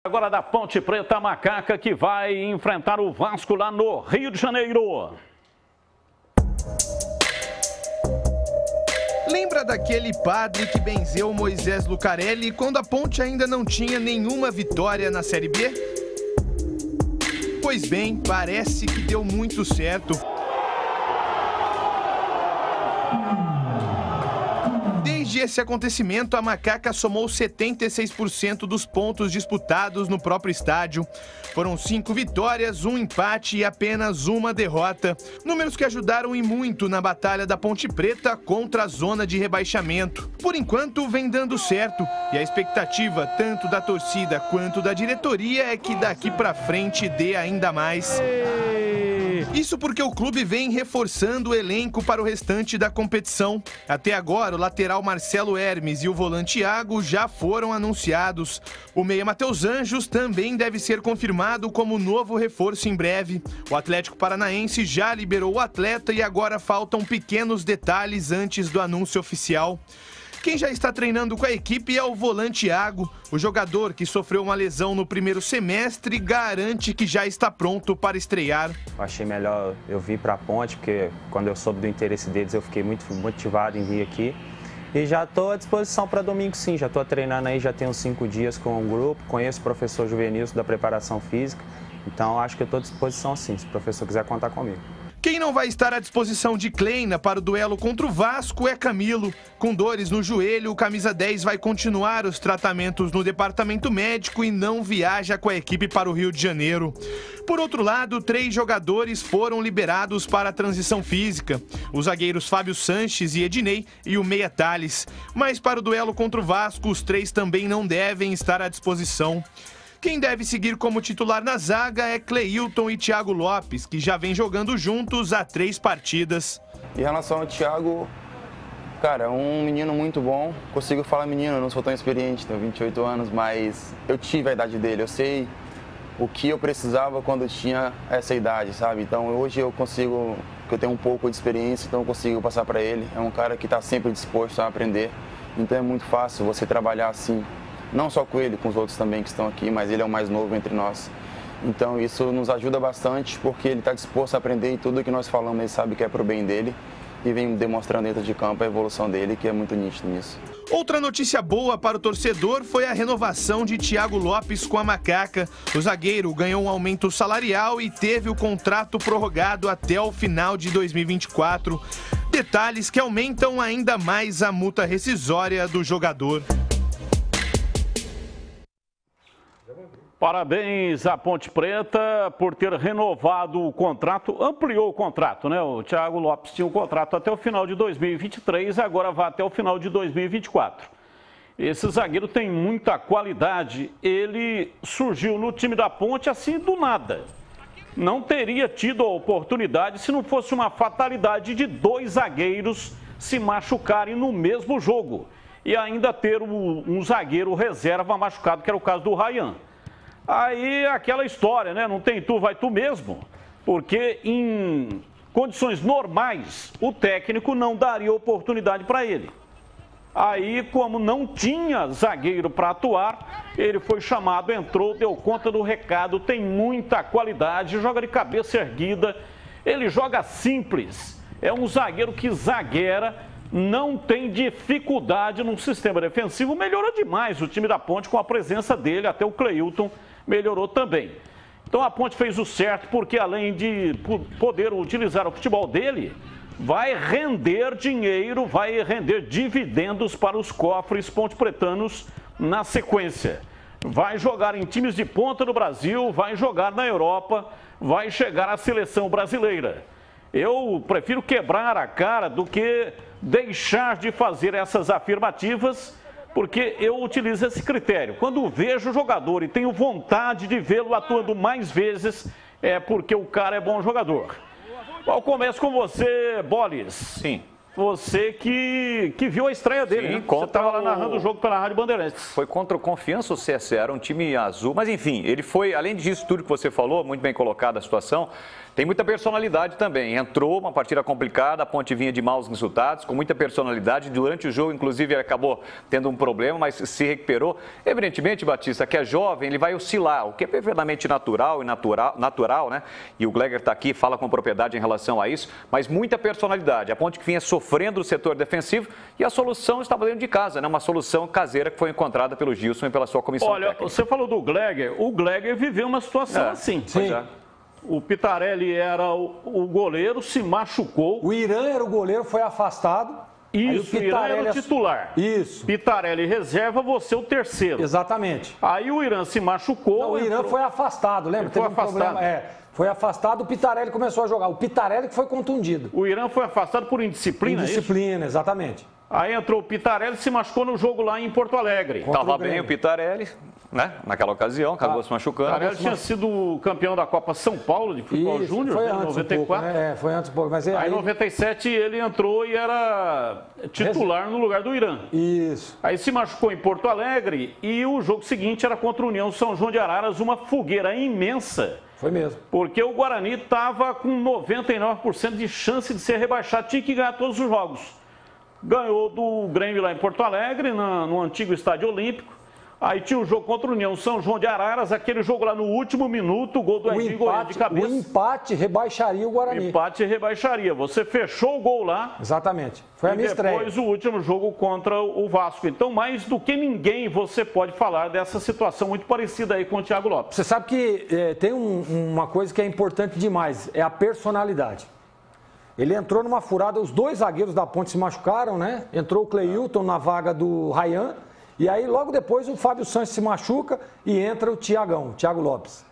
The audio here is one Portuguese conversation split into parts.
Agora da Ponte Preta, a Macaca que vai enfrentar o Vasco lá no Rio de Janeiro. Lembra daquele padre que benzeu Moisés Lucarelli quando a Ponte ainda não tinha nenhuma vitória na Série B? Pois bem, parece que deu muito certo. Desde esse acontecimento, a Macaca somou 76% dos pontos disputados no próprio estádio. Foram 5 vitórias, 1 empate e apenas 1 derrota. Números que ajudaram e muito na batalha da Ponte Preta contra a zona de rebaixamento. Por enquanto, vem dando certo. E a expectativa, tanto da torcida quanto da diretoria, é que daqui pra frente dê ainda mais. Isso porque o clube vem reforçando o elenco para o restante da competição. Até agora, o lateral Marcelo Hermes e o volante Iago já foram anunciados. O meia Matheus Anjos também deve ser confirmado como novo reforço em breve. O Atlético Paranaense já liberou o atleta e agora faltam pequenos detalhes antes do anúncio oficial. Quem já está treinando com a equipe é o volante Iago. O jogador, que sofreu uma lesão no primeiro semestre, garante que já está pronto para estrear. Eu achei melhor eu vir para a Ponte, porque quando eu soube do interesse deles eu fiquei muito motivado em vir aqui. E já estou à disposição para domingo sim, já estou treinando aí, já tenho 5 dias com o grupo, conheço o professor Juvenilson da preparação física, então acho que eu estou à disposição sim, se o professor quiser contar comigo. Quem não vai estar à disposição de Kleina para o duelo contra o Vasco é Camilo. Com dores no joelho, o camisa 10 vai continuar os tratamentos no departamento médico e não viaja com a equipe para o Rio de Janeiro. Por outro lado, 3 jogadores foram liberados para a transição física. Os zagueiros Fábio Sanches e Ednei e o meia Thales. Mas para o duelo contra o Vasco, os 3 também não devem estar à disposição. Quem deve seguir como titular na zaga é Cleilton e Thiago Lopes, que já vem jogando juntos há 3 partidas. Em relação ao Thiago, cara, é um menino muito bom. Consigo falar menino, eu não sou tão experiente, tenho 28 anos, mas eu tive a idade dele. Eu sei o que eu precisava quando eu tinha essa idade, sabe? Então hoje eu tenho um pouco de experiência, então eu consigo passar para ele. É um cara que está sempre disposto a aprender, então é muito fácil você trabalhar assim. Não só com ele, com os outros também que estão aqui, mas ele é o mais novo entre nós. Então isso nos ajuda bastante, porque ele está disposto a aprender e tudo que nós falamos ele sabe que é para o bem dele e vem demonstrando dentro de campo a evolução dele, que é muito nítido nisso. Outra notícia boa para o torcedor foi a renovação de Thiago Lopes com a Macaca. O zagueiro ganhou um aumento salarial e teve o contrato prorrogado até o final de 2024. Detalhes que aumentam ainda mais a multa rescisória do jogador. Parabéns à Ponte Preta por ter renovado o contrato, ampliou o contrato, né? O Thiago Lopes tinha um contrato até o final de 2023, agora vai até o final de 2024. Esse zagueiro tem muita qualidade, ele surgiu no time da Ponte assim do nada. Não teria tido a oportunidade se não fosse uma fatalidade de 2 zagueiros se machucarem no mesmo jogo. E ainda ter um zagueiro reserva machucado, que era o caso do Ryan. Aí aquela história, né? Não tem tu, vai tu mesmo. Porque em condições normais, o técnico não daria oportunidade para ele. Aí, como não tinha zagueiro para atuar, ele foi chamado, entrou, deu conta do recado, tem muita qualidade, joga de cabeça erguida, ele joga simples. É um zagueiro que zagueira, não tem dificuldade no sistema defensivo. Melhorou demais o time da Ponte com a presença dele, até o Cleilton melhorou também. Então a Ponte fez o certo, porque além de poder utilizar o futebol dele, vai render dinheiro, vai render dividendos para os cofres ponte-pretanos na sequência. Vai jogar em times de ponta no Brasil, vai jogar na Europa, vai chegar à seleção brasileira. Eu prefiro quebrar a cara do que deixar de fazer essas afirmativas, porque eu utilizo esse critério. Quando vejo o jogador e tenho vontade de vê-lo atuando mais vezes, é porque o cara é bom jogador. Eu começo com você, Bolis. Sim. Você que viu a estreia dele, Sim, né? Você estava lá narrando o jogo pela Rádio Bandeirantes. Foi contra o Confiança ou CSA, era um time azul. Mas enfim, ele foi, além disso tudo que você falou, muito bem colocada a situação, tem muita personalidade também. Entrou uma partida complicada, a Ponte vinha de maus resultados, com muita personalidade. Durante o jogo, inclusive, ele acabou tendo um problema, mas se recuperou. Evidentemente, Batista, que é jovem, ele vai oscilar, o que é perfeitamente natural, né? E o Gleger está aqui, fala com propriedade em relação a isso, mas muita personalidade. A Ponte que vinha sofrendo o setor defensivo e a solução estava dentro de casa, né? Uma solução caseira que foi encontrada pelo Gilson e pela sua comissão técnica. Você falou do Gleger, o Gleger viveu uma situação assim. Sim. O Pitarelli era o goleiro, se machucou. O Irã era o goleiro, foi afastado. Isso, o Irã era o titular. Isso. Pitarelli reserva, você o terceiro. Exatamente. Aí o Irã se machucou. Não, o Irã foi afastado, lembra? Foi afastado. Foi afastado, o Pitarelli começou a jogar. O Pitarelli que foi contundido. O Irã foi afastado por indisciplina, Indisciplina, exatamente. Aí entrou o Pitarelli, se machucou no jogo lá em Porto Alegre. Estava bem o Pitarelli, né? Naquela ocasião, acabou se machucando. O Pitarelli tinha sido campeão da Copa São Paulo de futebol júnior, em 94. Foi antes um pouco. Mas aí em 97 ele entrou e era titular no lugar do Irã. Isso. Aí se machucou em Porto Alegre e o jogo seguinte era contra o União São João de Araras, uma fogueira imensa. Foi mesmo. Porque o Guarani estava com 99% de chance de ser rebaixado, tinha que ganhar todos os jogos. Ganhou do Grêmio lá em Porto Alegre, no antigo Estádio Olímpico. Aí tinha o jogo contra o União São João de Araras, aquele jogo lá no último minuto, o gol do Edinho Goiás de cabeça. O empate rebaixaria o Guarani. O empate rebaixaria. Você fechou o gol lá. Exatamente. Foi a minha estreia. E depois o último jogo contra o Vasco. Então, mais do que ninguém, você pode falar dessa situação muito parecida aí com o Thiago Lopes. Você sabe que tem uma coisa que é importante demais, é a personalidade. Ele entrou numa furada, os dois zagueiros da Ponte se machucaram, né? Entrou o Cleilton na vaga do Ryan. E aí, logo depois, o Fábio Sanches se machuca e entra o Thiago Lopes.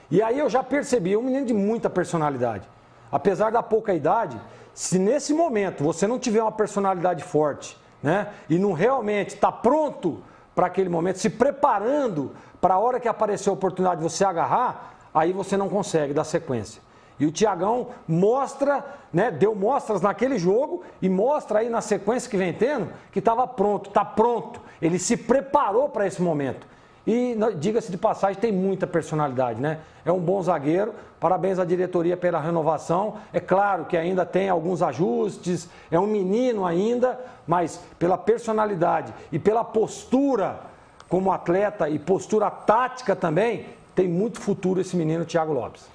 E aí eu já percebi, um menino de muita personalidade. Apesar da pouca idade, se nesse momento você não tiver uma personalidade forte, né? E não realmente está pronto para aquele momento, se preparando para a hora que aparecer a oportunidade de você agarrar, aí você não consegue dar sequência. E o Thiagão mostra, né, deu mostras naquele jogo e mostra aí na sequência que vem tendo que estava pronto, está pronto. Ele se preparou para esse momento. E, diga-se de passagem, tem muita personalidade, né? É um bom zagueiro, parabéns à diretoria pela renovação. É claro que ainda tem alguns ajustes, é um menino ainda, mas pela personalidade e pela postura como atleta e postura tática também, tem muito futuro esse menino Thiago Lopes.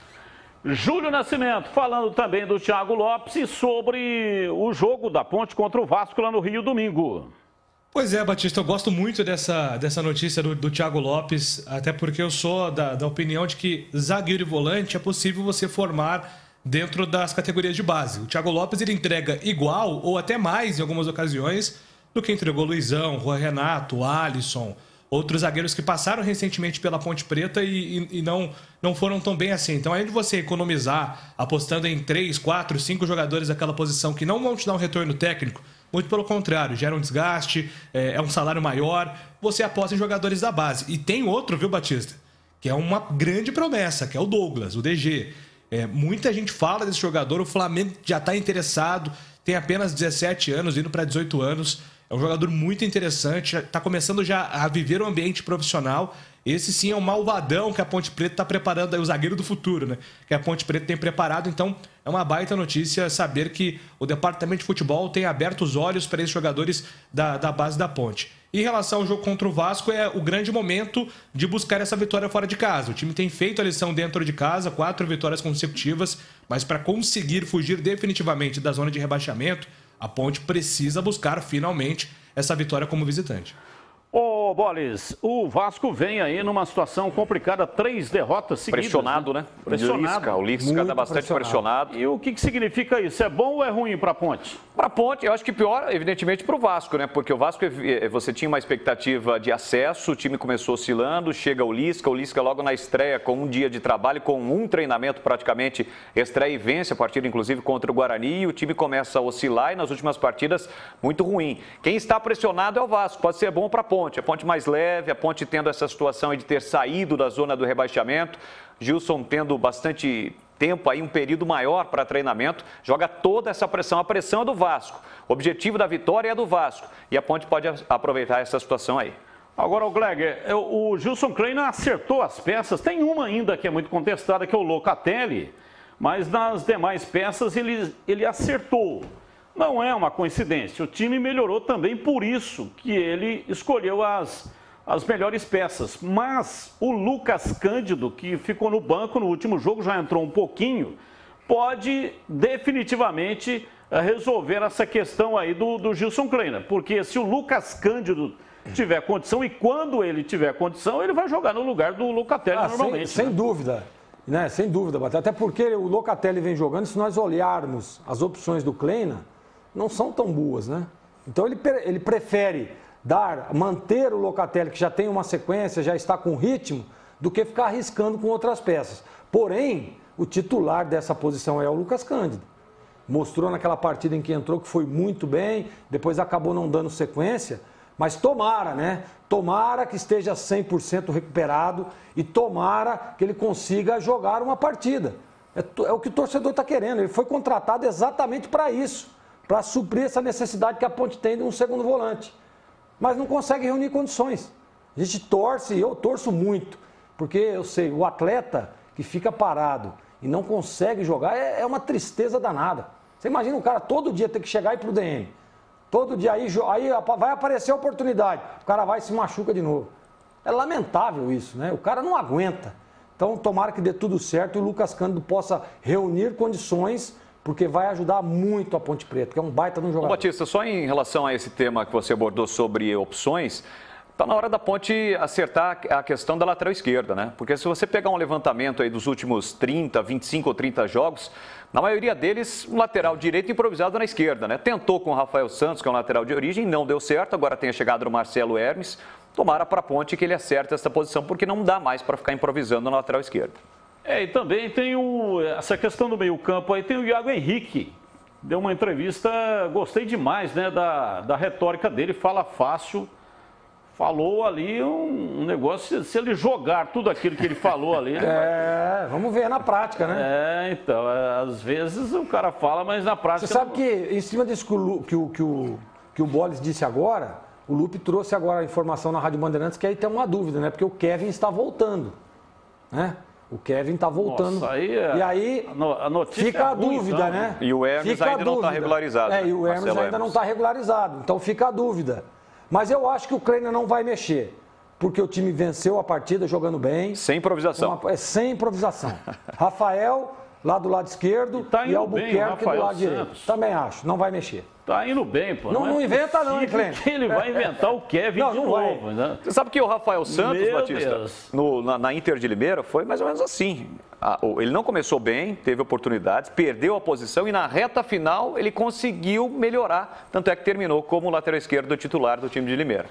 Júlio Nascimento, falando também do Thiago Lopes e sobre o jogo da Ponte contra o Vasco lá no Rio domingo. Pois é, Batista, eu gosto muito dessa notícia do Thiago Lopes, até porque eu sou da opinião de que zagueiro e volante é possível você formar dentro das categorias de base. O Thiago Lopes ele entrega igual ou até mais em algumas ocasiões do que entregou o Luizão, o Renato, o Alisson, outros zagueiros que passaram recentemente pela Ponte Preta e não foram tão bem assim. Então, além de você economizar apostando em 3, 4, 5 jogadores daquela posição que não vão te dar um retorno técnico, muito pelo contrário, gera um desgaste, é um salário maior, você aposta em jogadores da base. E tem outro, viu, Batista? Que é uma grande promessa, que é o Douglas, o DG. Muita gente fala desse jogador, o Flamengo já está interessado, tem apenas 17 anos, indo para 18 anos. É um jogador muito interessante, está começando já a viver o ambiente profissional. Esse sim é o malvadão que a Ponte Preta está preparando, aí, o zagueiro do futuro, né? Que a Ponte Preta tem preparado. Então, é uma baita notícia saber que o departamento de futebol tem aberto os olhos para esses jogadores da base da Ponte. Em relação ao jogo contra o Vasco, é o grande momento de buscar essa vitória fora de casa. O time tem feito a lição dentro de casa, 4 vitórias consecutivas, mas para conseguir fugir definitivamente da zona de rebaixamento, a Ponte precisa buscar finalmente essa vitória como visitante. Ô, Bolis, o Vasco vem aí numa situação complicada, 3 derrotas seguidas. Pressionado, né? Pressionado. O Lisca está bastante pressionado. E o que significa isso? É bom ou é ruim para a Ponte? Para a Ponte, eu acho que pior, evidentemente, para o Vasco, né? Porque o Vasco, você tinha uma expectativa de acesso, o time começou oscilando, chega o Lisca logo na estreia, com um dia de trabalho, com um treinamento praticamente, estreia e vence a partida, inclusive, contra o Guarani, e o time começa a oscilar e nas últimas partidas, muito ruim. Quem está pressionado é o Vasco, pode ser bom para a Ponte mais leve, a Ponte tendo essa situação de ter saído da zona do rebaixamento, Gilson tendo bastante tempo aí, um período maior para treinamento, joga toda essa pressão. A pressão é do Vasco. O objetivo da vitória é do Vasco. E a Ponte pode aproveitar essa situação aí. Agora, o Gleger, o Gilson Kleina acertou as peças. Tem uma ainda que é muito contestada, que é o Locatelli. Mas nas demais peças ele acertou. Não é uma coincidência. O time melhorou também por isso que ele escolheu as melhores peças. Mas o Lucas Cândido, que ficou no banco no último jogo, já entrou um pouquinho, pode definitivamente resolver essa questão aí do Gilson Kleina. Porque se o Lucas Cândido tiver condição, e quando ele tiver condição, ele vai jogar no lugar do Locatelli normalmente. Sem dúvida. Né? Sem dúvida, até porque o Locatelli vem jogando, se nós olharmos as opções do Kleina, não são tão boas, né? Então ele prefere manter o Locatelli, que já tem uma sequência, já está com ritmo, do que ficar arriscando com outras peças. Porém, o titular dessa posição é o Lucas Cândido. Mostrou naquela partida em que entrou que foi muito bem, depois acabou não dando sequência, mas tomara, né? Tomara que esteja 100% recuperado e tomara que ele consiga jogar uma partida. É o que o torcedor está querendo. Ele foi contratado exatamente para isso, para suprir essa necessidade que a Ponte tem de um segundo volante. Mas não consegue reunir condições. A gente torce, eu torço muito, porque eu sei, o atleta que fica parado e não consegue jogar é uma tristeza danada. Você imagina o cara todo dia ter que chegar e ir para o DM. Todo dia aí vai aparecer a oportunidade, o cara vai e se machuca de novo. É lamentável isso, né? O cara não aguenta. Então, tomara que dê tudo certo e o Lucas Cândido possa reunir condições, porque vai ajudar muito a Ponte Preta, que é um baita de um jogador. Ô, Batista, só em relação a esse tema que você abordou sobre opções, está na hora da Ponte acertar a questão da lateral esquerda, né? Porque se você pegar um levantamento aí dos últimos 30, 25 ou 30 jogos, na maioria deles, um lateral direito improvisado na esquerda, né? Tentou com o Rafael Santos, que é um lateral de origem, não deu certo, agora tem a chegada do Marcelo Hermes. Tomara para a Ponte que ele acerte essa posição, porque não dá mais para ficar improvisando na lateral esquerda. E também tem essa questão do meio-campo aí, tem o Iago Henrique. Deu uma entrevista, gostei demais, né, da retórica dele, fala fácil. Falou ali um negócio, se ele jogar tudo aquilo que ele falou ali... Vamos ver na prática, né? Então, às vezes o cara fala, mas na prática... Você sabe que, em cima disso que o Bolis disse agora, o Lupe trouxe agora a informação na Rádio Bandeirantes, que aí tem uma dúvida, né? Porque o Kevin está voltando, né? O Kevin está voltando. Nossa, e aí a notícia fica a dúvida, então, né? E o Hermes ainda não está regularizado. E o Hermes ainda não está regularizado, então fica a dúvida. Mas eu acho que o Kleina não vai mexer, porque o time venceu a partida jogando bem. Sem improvisação. Sem improvisação. Rafael, lá do lado esquerdo, e Albuquerque do lado direito. Também acho, não vai mexer. Tá indo bem, pô. Não inventa não, hein, Kleina? Ele vai inventar o Kevin de novo, né? Você sabe que o Rafael Santos, Batista, na Inter de Limeira, foi mais ou menos assim. Ele não começou bem, teve oportunidades, perdeu a posição e na reta final ele conseguiu melhorar. Tanto é que terminou como lateral esquerdo titular do time de Limeira.